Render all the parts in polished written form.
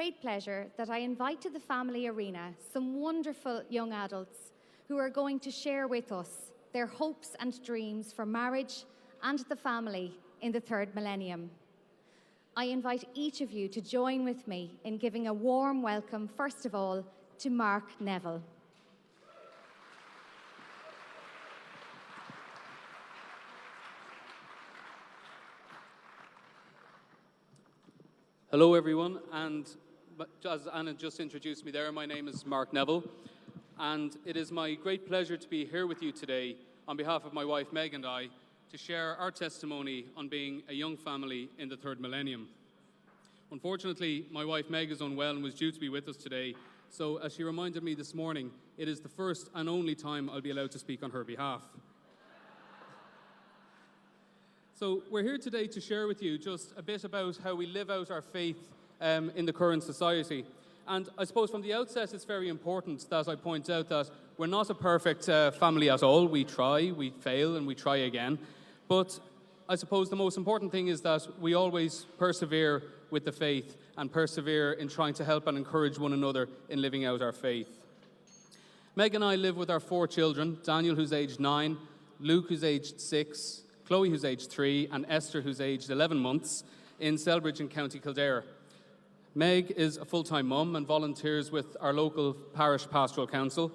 great pleasure that I invite to the family arena some wonderful young adults who are going to share with us their hopes and dreams for marriage and the family in the third millennium. I invite each of you to join with me in giving a warm welcome, first of all, to Mark Neville. Hello everyone, and as Anna just introduced me there, my name is Mark Neville, and it is my great pleasure to be here with you today on behalf of my wife Meg and I to share our testimony on being a young family in the third millennium. Unfortunately, my wife Meg is unwell and was due to be with us today, so as she reminded me this morning, it is the first and only time I'll be allowed to speak on her behalf. So we're here today to share with you just a bit about how we live out our faith in the current society. And I suppose from the outset it's very important that I point out that we're not a perfect family at all. We try, we fail, and we try again. But I suppose the most important thing is that we always persevere with the faith and persevere in trying to help and encourage one another in living out our faith. Meg and I live with our 4 children, Daniel, who's aged 9, Luke, who's aged 6, Chloe, who's aged 3, and Esther, who's aged 11 months, in Selbridge in County Kildare. Meg is a full-time mum and volunteers with our local parish pastoral council,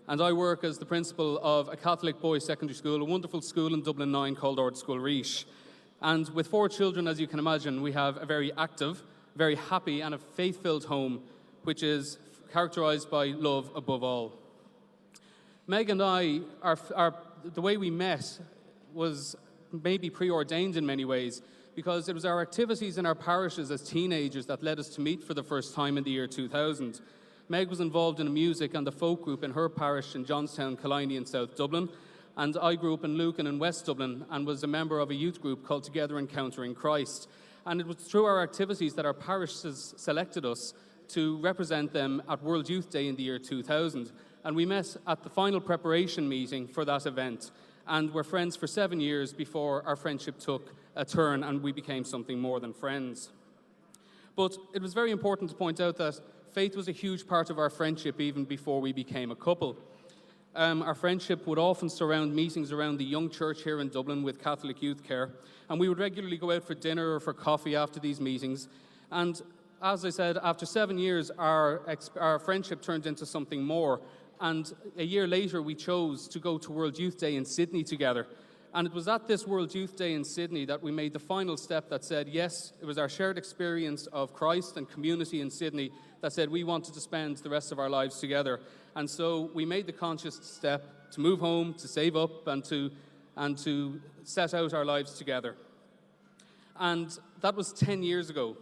and I work as the principal of a Catholic boys' secondary school, a wonderful school in Dublin 9 called Ord School Reach. And with 4 children, as you can imagine, we have a very active, very happy, and a faith-filled home, which is characterised by love above all. Meg and I, the way we met was maybe preordained in many ways, because it was our activities in our parishes as teenagers that led us to meet for the first time in the year 2000. Meg was involved in a music and the folk group in her parish in Johnstown, Killiney in South Dublin, and I grew up in Lucan in West Dublin and was a member of a youth group called Together Encountering Christ. And it was through our activities that our parishes selected us to represent them at World Youth Day in the year 2000. And we met at the final preparation meeting for that event, and were friends for 7 years before our friendship took a turn and we became something more than friends. But it was very important to point out that faith was a huge part of our friendship even before we became a couple. Our friendship would often surround meetings around the young church here in Dublin with Catholic Youth Care, and we would regularly go out for dinner or for coffee after these meetings. And as I said, after 7 years, our friendship turned into something more. And a year later, we chose to go to World Youth Day in Sydney together. And it was at this World Youth Day in Sydney that we made the final step that said, yes, it was our shared experience of Christ and community in Sydney that said we wanted to spend the rest of our lives together. And so we made the conscious step to move home, to save up, and to set out our lives together. And that was 10 years ago.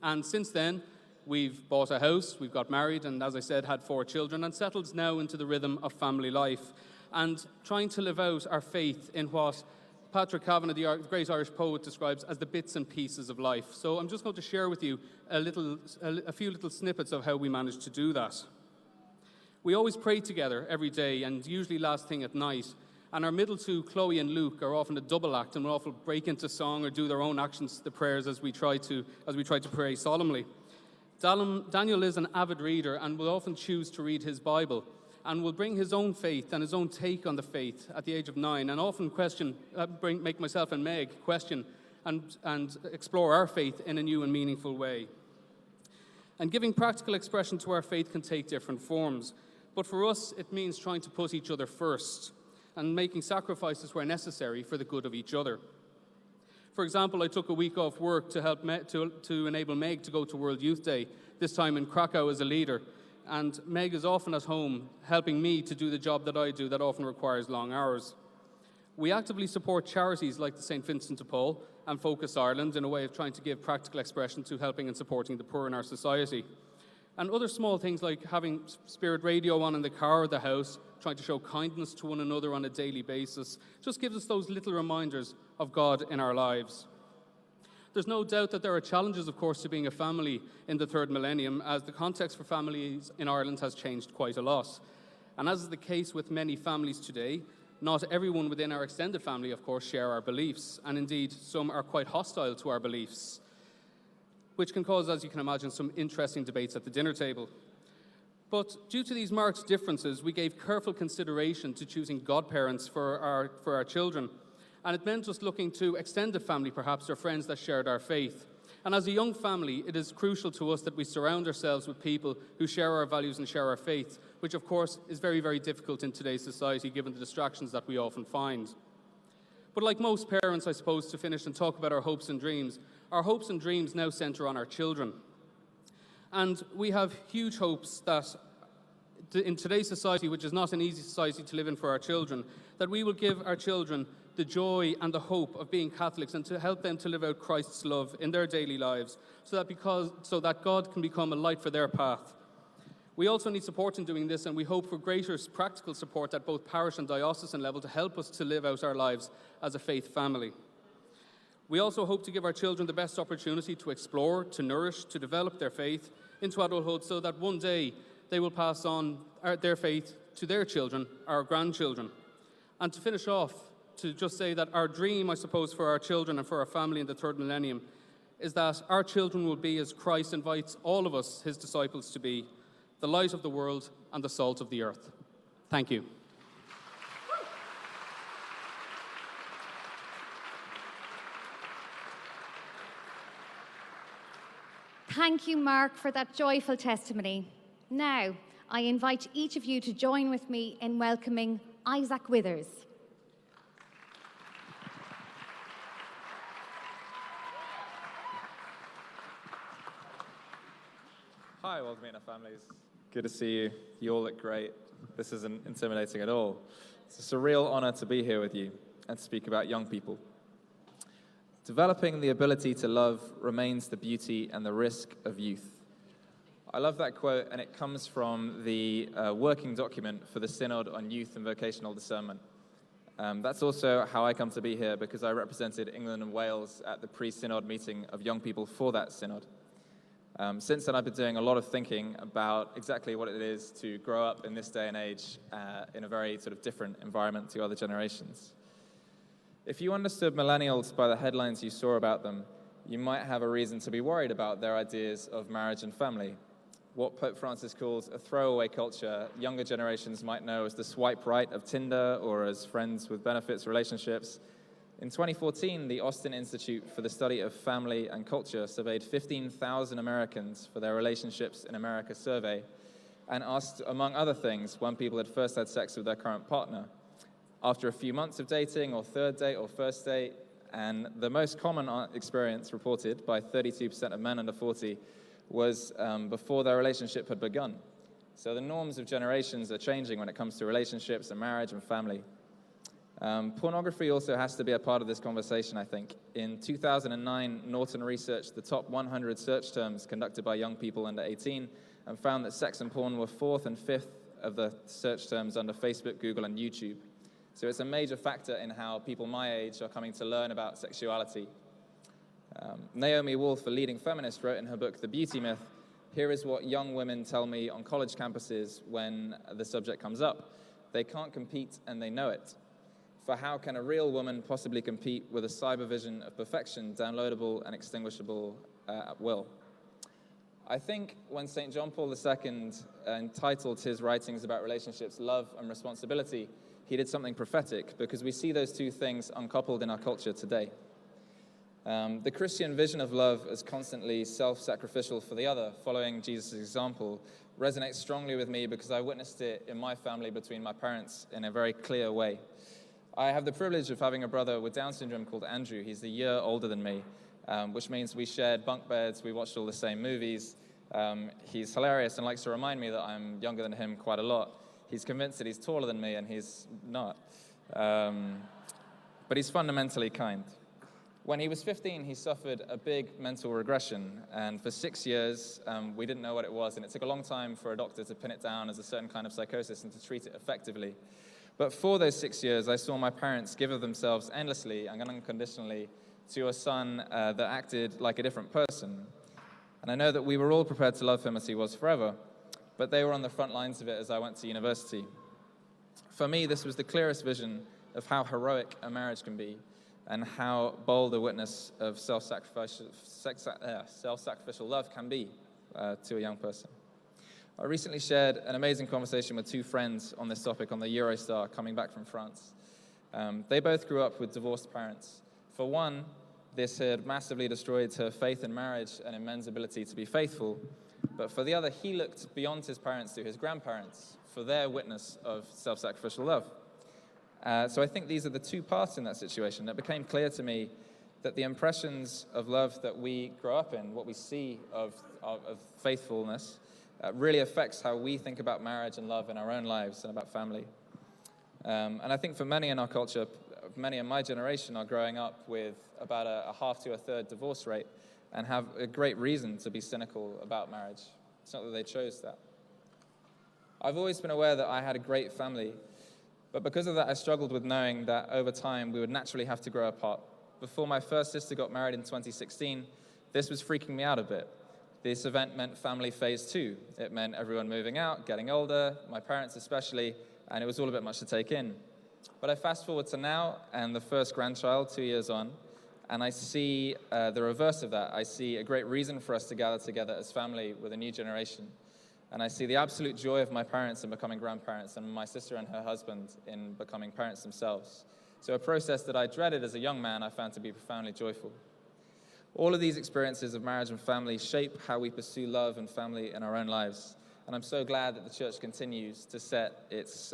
And since then, we've bought a house, we've got married, and as I said, had 4 children, and settled now into the rhythm of family life, and trying to live out our faith in what Patrick Kavanagh, the great Irish poet, describes as the bits and pieces of life. So I'm just going to share with you a few little snippets of how we managed to do that. We always pray together every day, and usually last thing at night. And our middle 2, Chloe and Luke, are often a double act, and will often break into song or do their own actions to the prayers as we try to pray solemnly. Daniel is an avid reader and will often choose to read his Bible, and will bring his own faith and his own take on the faith at the age of 9, and often make myself and Meg question and explore our faith in a new and meaningful way. And giving practical expression to our faith can take different forms, but for us it means trying to put each other first and making sacrifices where necessary for the good of each other. For example, I took a week off work to help to enable Meg to go to World Youth Day, this time in Krakow as a leader. And Meg is often at home helping me to do the job that I do that often requires long hours. We actively support charities like the St. Vincent de Paul and Focus Ireland in a way of trying to give practical expression to helping and supporting the poor in our society. And other small things like having Spirit Radio on in the car or the house, trying to show kindness to one another on a daily basis, just gives us those little reminders of God in our lives. There's no doubt that there are challenges, of course, to being a family in the third millennium, as the context for families in Ireland has changed quite a lot. And as is the case with many families today, not everyone within our extended family, of course, share our beliefs, and indeed some are quite hostile to our beliefs. which can cause, as you can imagine, some interesting debates at the dinner table. But due to these marked differences, we gave careful consideration to choosing godparents for our children. And it meant us looking to extended family, perhaps, or friends that shared our faith. And as a young family, it is crucial to us that we surround ourselves with people who share our values and share our faith, which of course is very, very difficult in today's society given the distractions that we often find. But like most parents, I suppose, to finish and talk about our hopes and dreams now center on our children. And we have huge hopes that in today's society, which is not an easy society to live in for our children, that we will give our children the joy and the hope of being Catholics and to help them to live out Christ's love in their daily lives so that God can become a light for their path. We also need support in doing this, and we hope for greater practical support at both parish and diocesan level to help us to live out our lives as a faith family. We also hope to give our children the best opportunity to explore, to nourish, to develop their faith into adulthood so that one day they will pass on their faith to their children, our grandchildren. And to finish off, to just say that our dream, I suppose, for our children and for our family in the third millennium is that our children will be as Christ invites all of us, his disciples, to be, the light of the world and the salt of the earth. Thank you. Thank you, Mark, for that joyful testimony. Now, I invite each of you to join with me in welcoming Isaac Withers. Hi, World WMOF families. Good to see you. You all look great. This isn't intimidating at all. It's a surreal honor to be here with you and to speak about young people. Developing the ability to love remains the beauty and the risk of youth. I love that quote, and it comes from the working document for the Synod on Youth and Vocational Discernment. That's also how I come to be here, because I represented England and Wales at the pre-Synod meeting of young people for that Synod. Since then, I've been doing a lot of thinking about exactly what it is to grow up in this day and age in a very sort of different environment to other generations. If you understood millennials by the headlines you saw about them, you might have a reason to be worried about their ideas of marriage and family. What Pope Francis calls a throwaway culture, younger generations might know as the swipe right of Tinder or as friends with benefits relationships. In 2014, the Austin Institute for the Study of Family and Culture surveyed 15,000 Americans for their Relationships in America survey and asked, among other things, when people had first had sex with their current partner, after a few months of dating or third date or first date, and the most common experience reported by 32% of men under 40 was before their relationship had begun. So the norms of generations are changing when it comes to relationships and marriage and family. Pornography also has to be a part of this conversation, I think. In 2009, Norton researched the top 100 search terms conducted by young people under 18 and found that sex and porn were 4th and 5th of the search terms under Facebook, Google, and YouTube. So it's a major factor in how people my age are coming to learn about sexuality. Naomi Wolf, a leading feminist, wrote in her book, The Beauty Myth, "Here is what young women tell me on college campuses when the subject comes up. They can't compete and they know it. For how can a real woman possibly compete with a cyber vision of perfection, downloadable and extinguishable at will?" I think when St. John Paul II entitled his writings about relationships, Love and Responsibility, he did something prophetic, because we see those two things uncoupled in our culture today. The Christian vision of love as constantly self-sacrificial for the other, following Jesus' example, resonates strongly with me because I witnessed it in my family between my parents in a very clear way. I have the privilege of having a brother with Down syndrome called Andrew. He's a year older than me, which means we shared bunk beds, we watched all the same movies. He's hilarious and likes to remind me that I'm younger than him quite a lot. He's convinced that he's taller than me, and he's not. But he's fundamentally kind. When he was 15, he suffered a big mental regression, and for 6 years, we didn't know what it was, and it took a long time for a doctor to pin it down as a certain kind of psychosis and to treat it effectively. But for those 6 years, I saw my parents give of themselves endlessly and unconditionally to a son that acted like a different person. And I know that we were all prepared to love him as he was forever, but they were on the front lines of it as I went to university. For me, this was the clearest vision of how heroic a marriage can be, and how bold a witness of self-sacrificial love can be to a young person. I recently shared an amazing conversation with two friends on this topic on the Eurostar coming back from France. They both grew up with divorced parents. For one, this had massively destroyed her faith in marriage and in men's ability to be faithful. But for the other, he looked beyond his parents to his grandparents for their witness of self-sacrificial love. So I think these are the two parts in that situation. It became clear to me that the impressions of love that we grow up in, what we see of faithfulness, really affects how we think about marriage and love in our own lives and about family. And I think for many in our culture, many in my generation are growing up with about a half to a third divorce rate and have a great reason to be cynical about marriage. It's not that they chose that. I've always been aware that I had a great family, but because of that, I struggled with knowing that over time we would naturally have to grow apart. Before my first sister got married in 2016, this was freaking me out a bit. This event meant family phase 2. It meant everyone moving out, getting older, my parents especially, and it was all a bit much to take in. But I fast forward to now and the first grandchild 2 years on, and I see the reverse of that. I see a great reason for us to gather together as family with a new generation. And I see the absolute joy of my parents in becoming grandparents and my sister and her husband in becoming parents themselves. So a process that I dreaded as a young man, I found to be profoundly joyful. All of these experiences of marriage and family shape how we pursue love and family in our own lives. And I'm so glad that the church continues to set its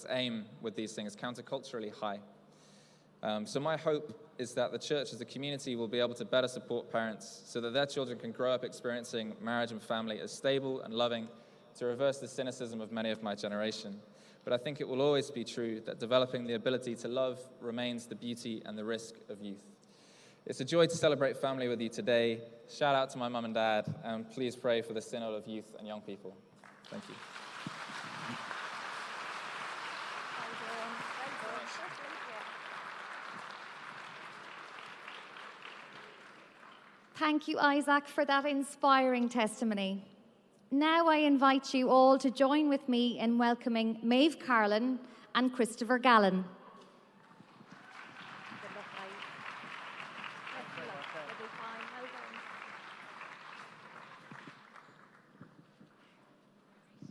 aim with these things counterculturally high. So my hope is that the church as a community will be able to better support parents so that their children can grow up experiencing marriage and family as stable and loving, to reverse the cynicism of many of my generation. But I think it will always be true that developing the ability to love remains the beauty and the risk of youth. It's a joy to celebrate family with you today. Shout out to my mum and dad, and please pray for the synod of youth and young people. Thank you. Thank you, Isaac, for that inspiring testimony. Now I invite you all to join with me in welcoming Maeve Carlin and Christopher Gallen.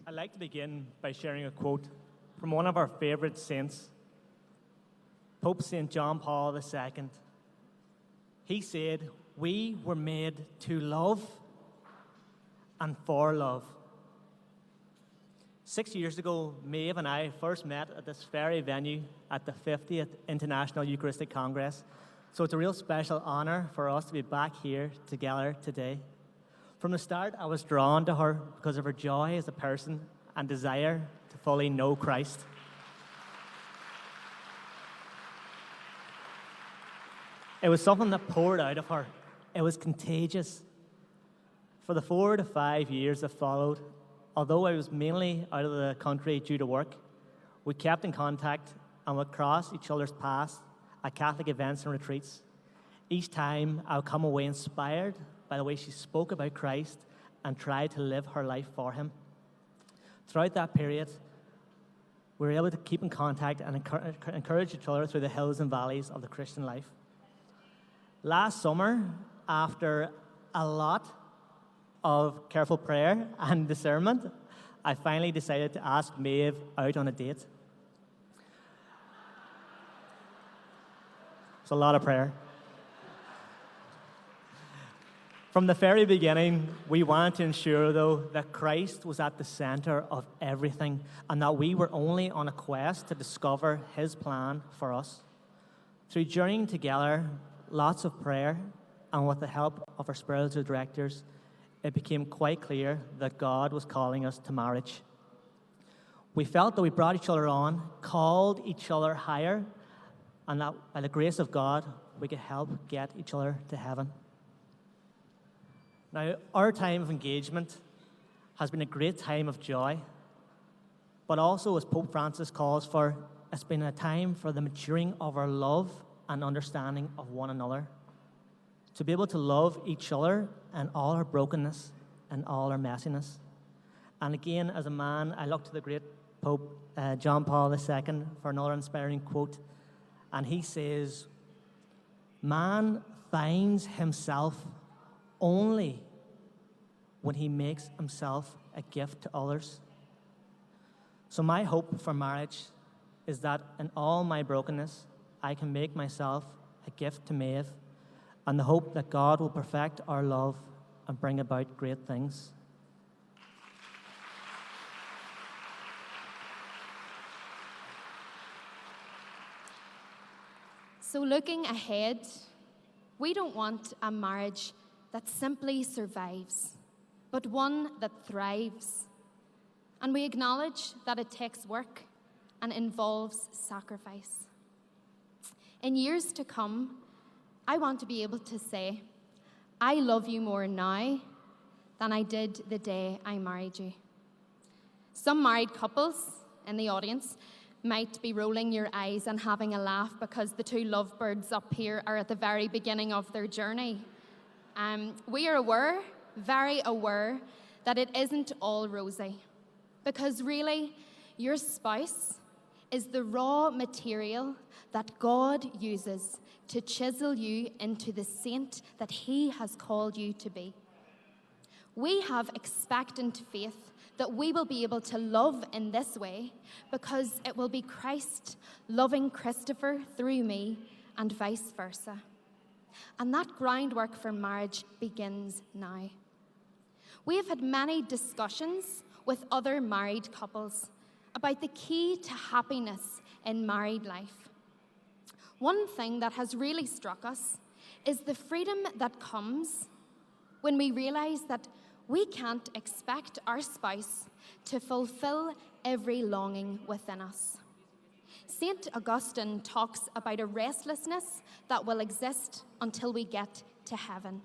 I'd like to begin by sharing a quote from one of our favorite saints, Pope St. John Paul II. He said, "We were made to love and for love." 6 years ago, Maeve and I first met at this very venue at the 50th International Eucharistic Congress. So it's a real special honor for us to be back here together today. From the start, I was drawn to her because of her joy as a person and desire to fully know Christ. It was something that poured out of her. It was contagious. For the 4 to 5 years that followed, although I was mainly out of the country due to work, we kept in contact and would cross each other's paths at Catholic events and retreats. Each time, I would come away inspired by the way she spoke about Christ and tried to live her life for him. Throughout that period, we were able to keep in contact and encourage each other through the hills and valleys of the Christian life. Last summer, after a lot of careful prayer and discernment, I finally decided to ask Maeve out on a date. It's a lot of prayer. From the very beginning, we wanted to ensure, though, that Christ was at the center of everything and that we were only on a quest to discover his plan for us. Through journeying together, lots of prayer, and with the help of our spiritual directors, it became quite clear that God was calling us to marriage. We felt that we brought each other on, called each other higher, and that by the grace of God, we could help get each other to heaven. Now, our time of engagement has been a great time of joy, but also, as Pope Francis calls for, it's been a time for the maturing of our love and understanding of one another. To be able to love each other and all our brokenness and all our messiness. And again, as a man, I look to the great Pope John Paul II for another inspiring quote. And he says, Man finds himself only when he makes himself a gift to others. So my hope for marriage is that in all my brokenness, I can make myself a gift to Maeve, and the hope that God will perfect our love and bring about great things. So looking ahead, we don't want a marriage that simply survives, but one that thrives. And we acknowledge that it takes work and involves sacrifice. In years to come, I want to be able to say, I love you more now than I did the day I married you. Some married couples in the audience might be rolling your eyes and having a laugh because the two lovebirds up here are at the very beginning of their journey. We are aware, very aware, that it isn't all rosy. Because really, your spouse is the raw material that God uses to chisel you into the saint that He has called you to be. We have expectant faith that we will be able to love in this way because it will be Christ loving Christopher through me and vice versa. And that groundwork for marriage begins now. We have had many discussions with other married couples about the key to happiness in married life. One thing that has really struck us is the freedom that comes when we realize that we can't expect our spouse to fulfill every longing within us. St. Augustine talks about a restlessness that will exist until we get to heaven.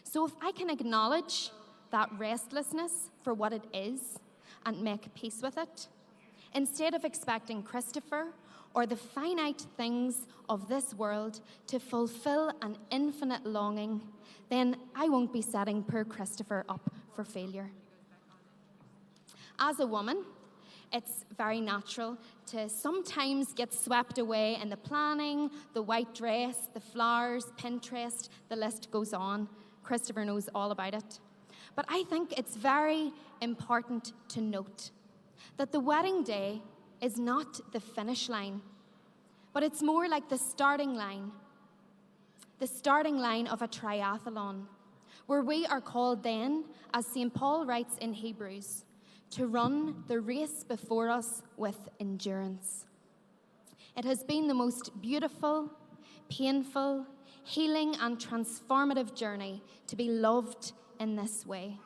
So if I can acknowledge that restlessness for what it is and make peace with it, instead of expecting Christopher or the finite things of this world to fulfill an infinite longing, then I won't be setting poor Christopher up for failure. As a woman, it's very natural to sometimes get swept away in the planning, the white dress, the flowers, Pinterest, the list goes on. Christopher knows all about it. But I think it's very important to note that the wedding day is not the finish line, but it's more like the starting line of a triathlon, where we are called then, as St. Paul writes in Hebrews, to run the race before us with endurance. It has been the most beautiful, painful, healing and transformative journey to be loved in this way,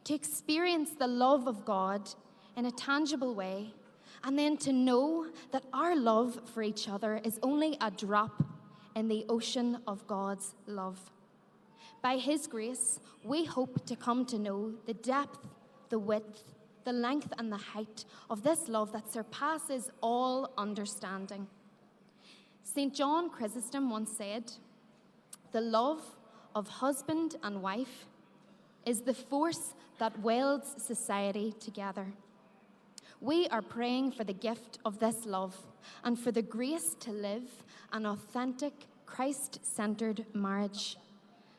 to experience the love of God in a tangible way, and then to know that our love for each other is only a drop in the ocean of God's love. By His grace, we hope to come to know the depth, the width, the length and the height of this love that surpasses all understanding. St. John Chrysostom once said, "The love of husband and wife is the force that welds society together." We are praying for the gift of this love and for the grace to live an authentic, Christ-centered marriage.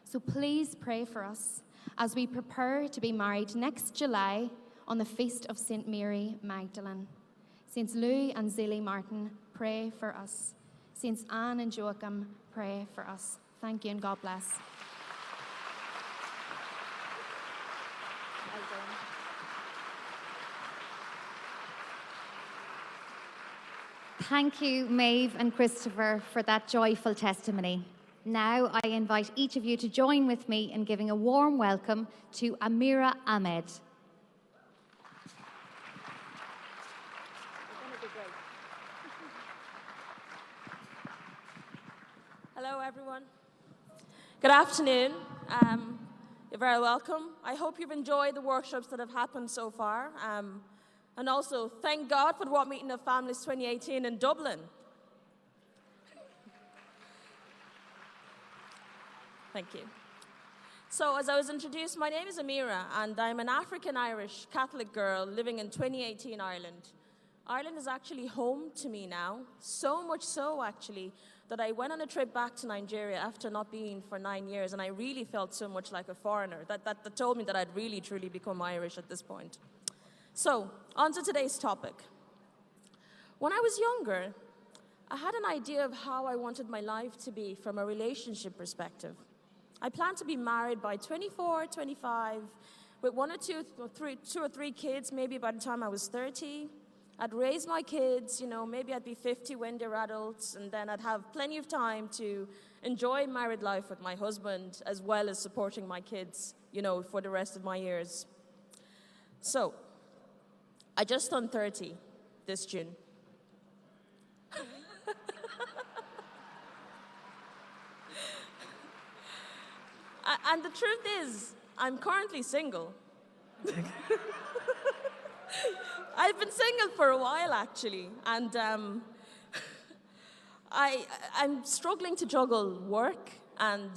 So please pray for us as we prepare to be married next July on the feast of St. Mary Magdalene. Saints Louis and Zélie Martin, pray for us. Saints Anne and Joachim, pray for us. Thank you and God bless. Well done. Thank you, Maeve and Christopher, for that joyful testimony. Now I invite each of you to join with me in giving a warm welcome to Amira Ahmed. Hello, everyone. Good afternoon. You're very welcome. I hope you've enjoyed the workshops that have happened so far. And also, thank God for the What Meeting of Families 2018 in Dublin. Thank you. So, as I was introduced, my name is Amira, and I'm an African-Irish Catholic girl living in 2018 Ireland. Ireland is actually home to me now, so much so, actually, that I went on a trip back to Nigeria after not being for 9 years, and I really felt so much like a foreigner. That told me that I'd really, truly become Irish at this point. So, on to today's topic. When I was younger, I had an idea of how I wanted my life to be from a relationship perspective. I planned to be married by 24, 25, with two or three kids, maybe by the time I was 30. I'd raise my kids, maybe I'd be 50 when they're adults, and then I'd have plenty of time to enjoy married life with my husband, as well as supporting my kids, for the rest of my years. So, I just turned 30 this June. And the truth is, I'm currently single. I've been single for a while, actually, and I'm struggling to juggle work and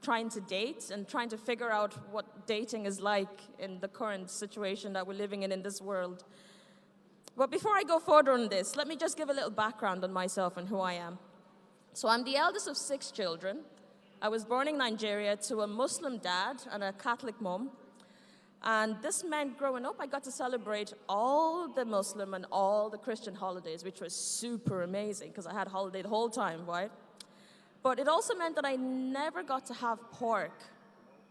trying to date and trying to figure out what dating is like in the current situation that we're living in this world. But before I go further on this, let me just give a little background on myself and who I am. So I'm the eldest of 6 children. I was born in Nigeria to a Muslim dad and a Catholic mom. And this meant growing up, I got to celebrate all the Muslim and all the Christian holidays, which was super amazing because I had holiday the whole time, right? But it also meant that I never got to have pork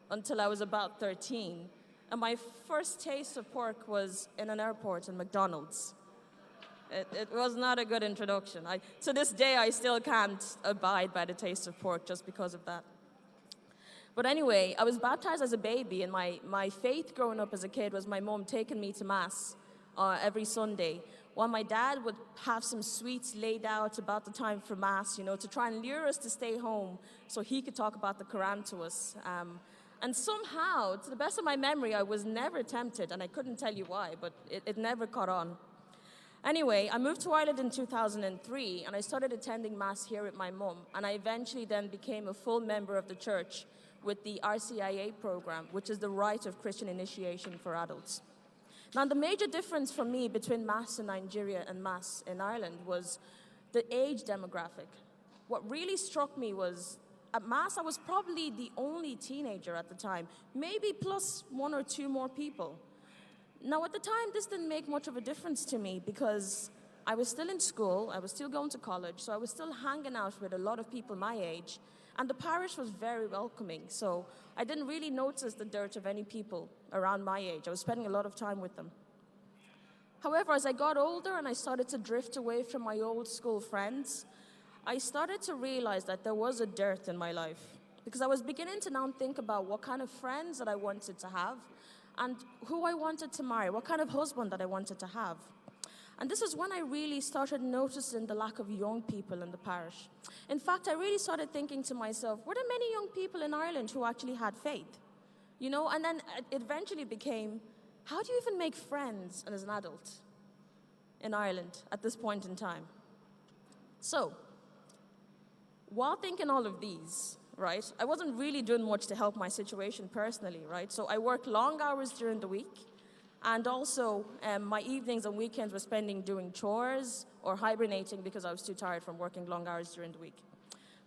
until I was about 13. And my first taste of pork was in an airport in McDonald's. It was not a good introduction. To this day, I still can't abide by the taste of pork just because of that. But anyway, I was baptized as a baby, and my faith growing up as a kid was my mom taking me to Mass every Sunday, while my dad would have some sweets laid out about the time for Mass, to try and lure us to stay home so he could talk about the Quran to us. And somehow, to the best of my memory, I was never tempted, and I couldn't tell you why, but it never caught on. Anyway, I moved to Ireland in 2003, and I started attending Mass here with my mom, and I eventually then became a full member of the church with the RCIA program, which is the Rite of Christian Initiation for Adults. Now, the major difference for me between Mass in Nigeria and Mass in Ireland was the age demographic. What really struck me was, at Mass, I was probably the only teenager at the time, maybe plus 1 or 2 more people. Now, at the time, this didn't make much of a difference to me because I was still in school, I was still going to college, so I was still hanging out with a lot of people my age, and the parish was very welcoming, so I didn't really notice the dirt of any people around my age. I was spending a lot of time with them. However, as I got older and I started to drift away from my old school friends, I started to realize that there was a dearth in my life because I was beginning to now think about what kind of friends that I wanted to have and who I wanted to marry, what kind of husband that I wanted to have. And this is when I really started noticing the lack of young people in the parish. In fact, I really started thinking to myself, were there many young people in Ireland who actually had faith? And then it eventually became, how do you even make friends as an adult in Ireland at this point in time? So, while thinking all of these, right, I wasn't really doing much to help my situation personally, right? So I worked long hours during the week, and also my evenings and weekends were spending doing chores or hibernating because I was too tired from working long hours during the week.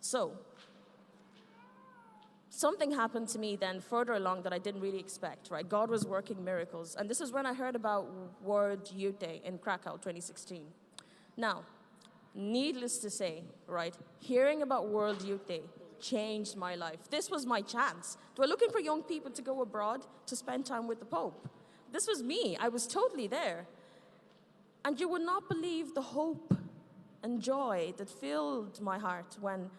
So something happened to me then further along that I didn't really expect, right? God was working miracles. And this is when I heard about World Youth Day in Krakow 2016. Now, needless to say, right, hearing about World Youth Day changed my life. This was my chance. They were looking for young people to go abroad to spend time with the Pope. This was me. I was totally there. And you would not believe the hope and joy that filled my heart when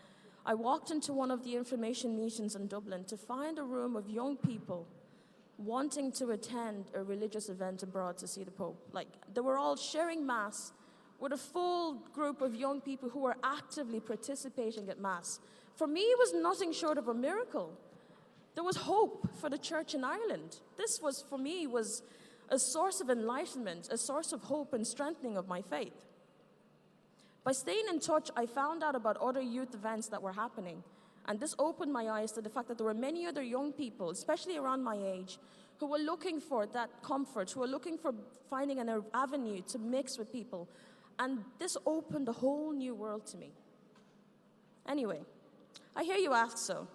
I walked into one of the information meetings in Dublin to find a room of young people wanting to attend a religious event abroad to see the Pope. Like, they were all sharing Mass with a full group of young people who were actively participating at Mass. For me, it was nothing short of a miracle. There was hope for the church in Ireland. This was, for me, was a source of enlightenment, a source of hope and strengthening of my faith. By staying in touch, I found out about other youth events that were happening. And this opened my eyes to the fact that there were many other young people, especially around my age, who were looking for that comfort, who were looking for finding an avenue to mix with people. And this opened a whole new world to me. Anyway, I hear you ask so.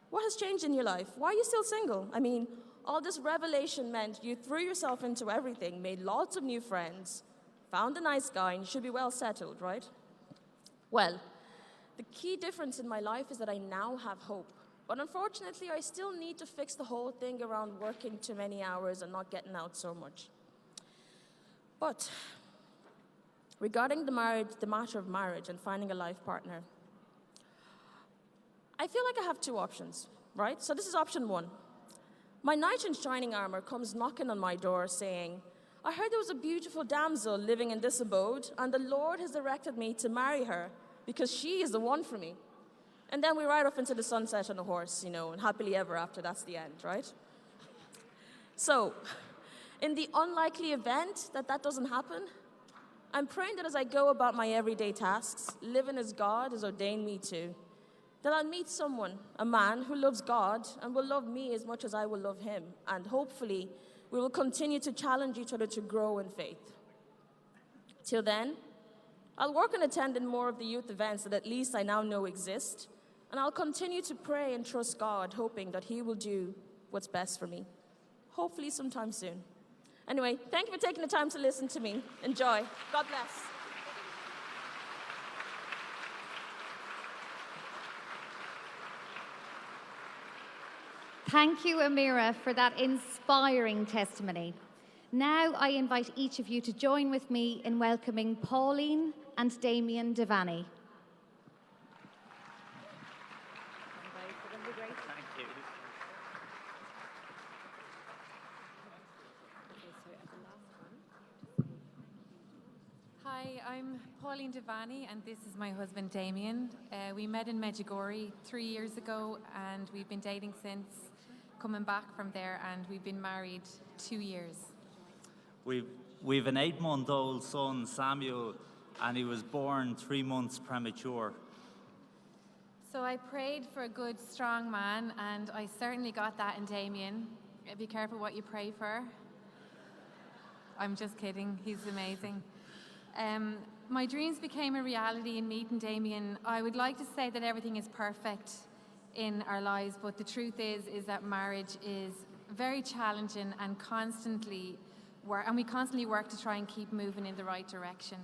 What has changed in your life? Why are you still single? I mean, all this revelation meant you threw yourself into everything, made lots of new friends, found a nice guy, and you should be well settled, right? Well, the key difference in my life is that I now have hope. But unfortunately, I still need to fix the whole thing around working too many hours and not getting out so much. But regarding the matter of marriage and finding a life partner, I feel like I have two options, right? So this is option one. My knight in shining armor comes knocking on my door saying, I heard there was a beautiful damsel living in this abode, and the Lord has directed me to marry her because she is the one for me. And then we ride off into the sunset on a horse, and happily ever after, that's the end, right? So, in the unlikely event that that doesn't happen, I'm praying that as I go about my everyday tasks, living as God has ordained me to, that I'll meet someone, a man who loves God and will love me as much as I will love him. And hopefully, we will continue to challenge each other to grow in faith. Till then, I'll work on attending more of the youth events that at least I now know exist, and I'll continue to pray and trust God, hoping that he will do what's best for me. Hopefully sometime soon. Anyway, thank you for taking the time to listen to me. Enjoy. God bless. Thank you, Amira, for that inspiring testimony. Now I invite each of you to join with me in welcoming Pauline and Damien Devaney. Hi, I'm Pauline Devaney, and this is my husband Damien. We met in Medjugorje 3 years ago, and we've been dating since, coming back from there, and we've been married 2 years. We've an 8-month-old son, Samuel, and he was born 3 months premature. So I prayed for a good, strong man, and I certainly got that in Damien. Be careful what you pray for. I'm just kidding, he's amazing. My dreams became a reality in meeting Damien. I would like to say that everything is perfect in our lives, but the truth is that marriage is very challenging and we constantly work to try and keep moving in the right direction.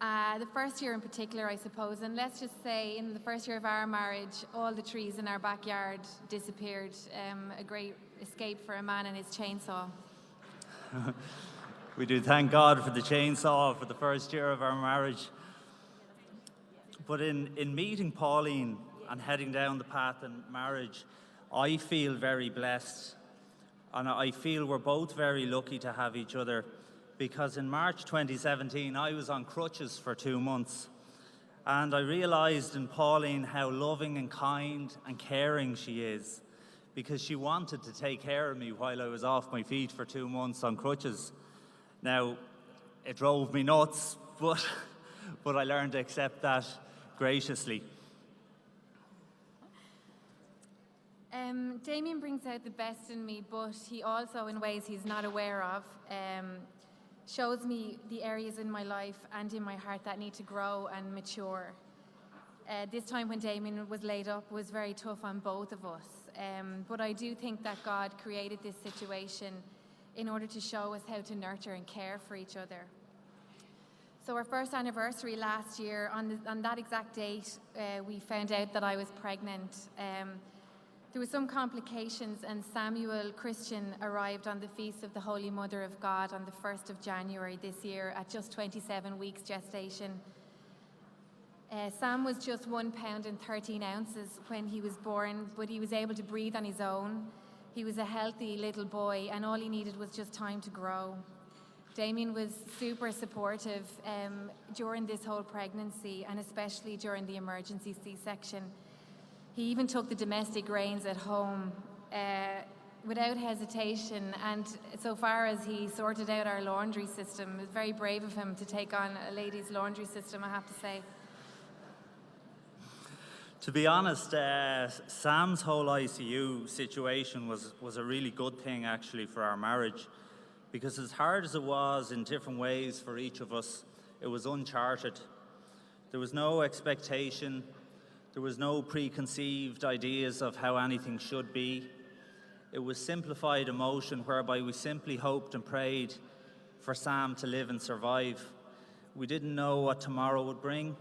The first year in particular, I suppose, and let's just say in the first year of our marriage, all the trees in our backyard disappeared. A great escape for a man and his chainsaw. We do thank God for the chainsaw for the first year of our marriage. But in meeting Pauline and heading down the path in marriage, I feel very blessed. And I feel we're both very lucky to have each other, because in March 2017, I was on crutches for 2 months. And I realized in Pauline how loving and kind and caring she is, because she wanted to take care of me while I was off my feet for 2 months on crutches. Now, it drove me nuts, but I learned to accept that graciously. Damien brings out the best in me, but he also, in ways he's not aware of, shows me the areas in my life and in my heart that need to grow and mature. This time when Damien was laid up was very tough on both of us, but I do think that God created this situation in order to show us how to nurture and care for each other. So our first anniversary last year, on that exact date, we found out that I was pregnant. There were some complications, and Samuel Christian arrived on the Feast of the Holy Mother of God on the 1st of January this year at just 27 weeks gestation. Sam was just 1 pound and 13 ounces when he was born, but he was able to breathe on his own. He was a healthy little boy, and all he needed was just time to grow. Damien was super supportive during this whole pregnancy, and especially during the emergency C-section. He even took the domestic reins at home without hesitation, and so far as he sorted out our laundry system, it was very brave of him to take on a ladies' laundry system, I have to say. To be honest, Sam's whole ICU situation was a really good thing actually for our marriage, because as hard as it was in different ways for each of us, it was uncharted. There was no expectation. There was no preconceived ideas of how anything should be. It was simplified emotion whereby we simply hoped and prayed for Sam to live and survive. We didn't know what tomorrow would bring.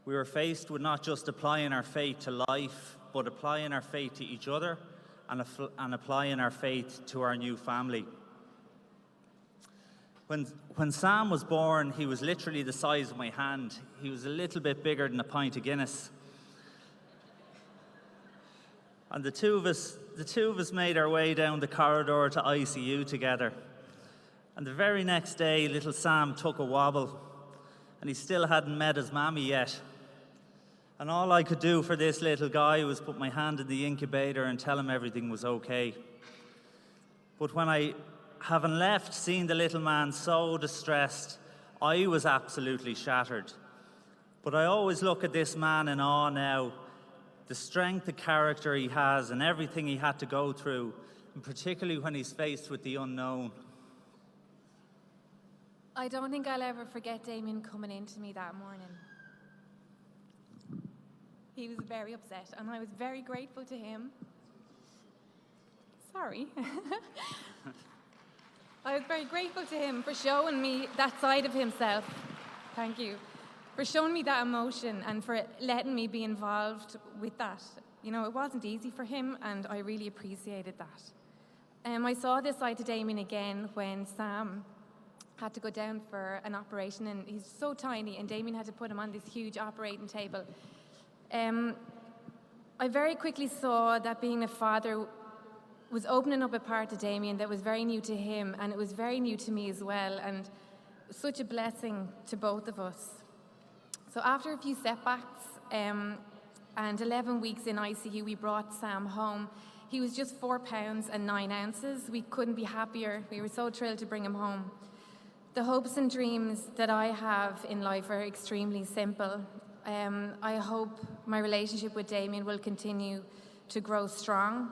We were faced with not just applying our faith to life, but applying our faith to each other and applying our faith to our new family. When Sam was born, he was literally the size of my hand. He was a little bit bigger than a pint of Guinness. And the two of us made our way down the corridor to ICU together. And the very next day, little Sam took a wobble, and he still hadn't met his mammy yet. And all I could do for this little guy was put my hand in the incubator and tell him everything was okay. But when I, having left, seeing the little man so distressed, I was absolutely shattered. But I always look at this man in awe now, the strength of character he has and everything he had to go through, and particularly when he's faced with the unknown. I don't think I'll ever forget Damien coming into me that morning. He was very upset, and I was very grateful to him. Sorry. I was very grateful to him for showing me that side of himself. Thank you. For showing me that emotion and for letting me be involved with that. You know, it wasn't easy for him, and I really appreciated that. I saw this side to Damien again when Sam had to go down for an operation, and he's so tiny, and Damien had to put him on this huge operating table. I very quickly saw that being a father was opening up a part of Damien that was very new to him, and it was very new to me as well, and such a blessing to both of us. So after a few setbacks and 11 weeks in ICU, we brought Sam home. He was just 4 pounds and 9 ounces. We couldn't be happier. We were so thrilled to bring him home. The hopes and dreams that I have in life are extremely simple. I hope my relationship with Damien will continue to grow strong.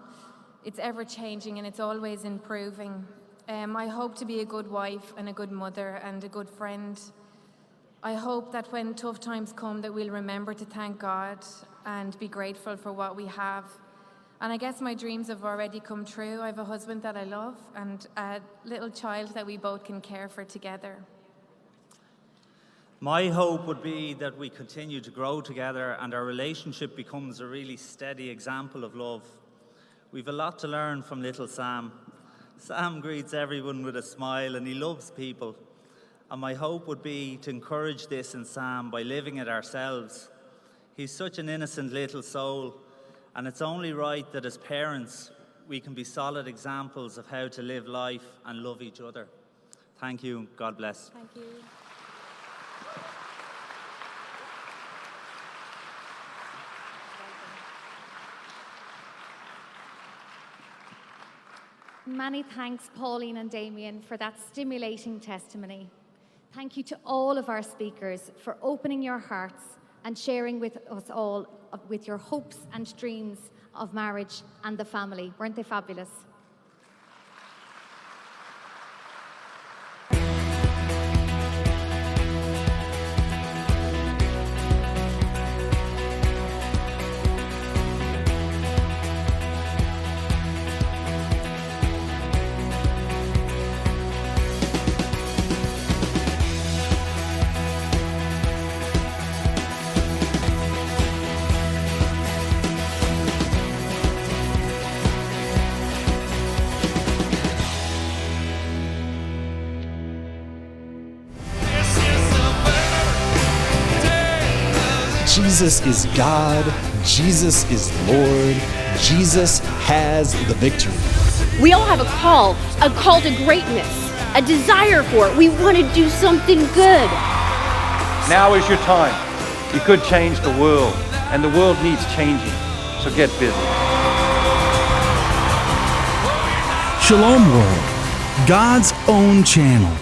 It's ever-changing and it's always improving. I hope to be a good wife and a good mother and a good friend. I hope that when tough times come that we'll remember to thank God and be grateful for what we have. And I guess my dreams have already come true. I have a husband that I love and a little child that we both can care for together. My hope would be that we continue to grow together and our relationship becomes a really steady example of love. We've a lot to learn from little Sam. Sam greets everyone with a smile and he loves people. And my hope would be to encourage this in Sam by living it ourselves. He's such an innocent little soul, and it's only right that as parents we can be solid examples of how to live life and love each other. Thank you. God bless. Thank you. Many thanks, Pauline and Damien, for that stimulating testimony. Thank you to all of our speakers for opening your hearts and sharing with us all with your hopes and dreams of marriage and the family. Weren't they fabulous? Jesus is God, Jesus is Lord, Jesus has the victory. We all have a call to greatness, a desire for it. We want to do something good. Now is your time. You could change the world, and the world needs changing, so get busy. Shalom World, God's own channel.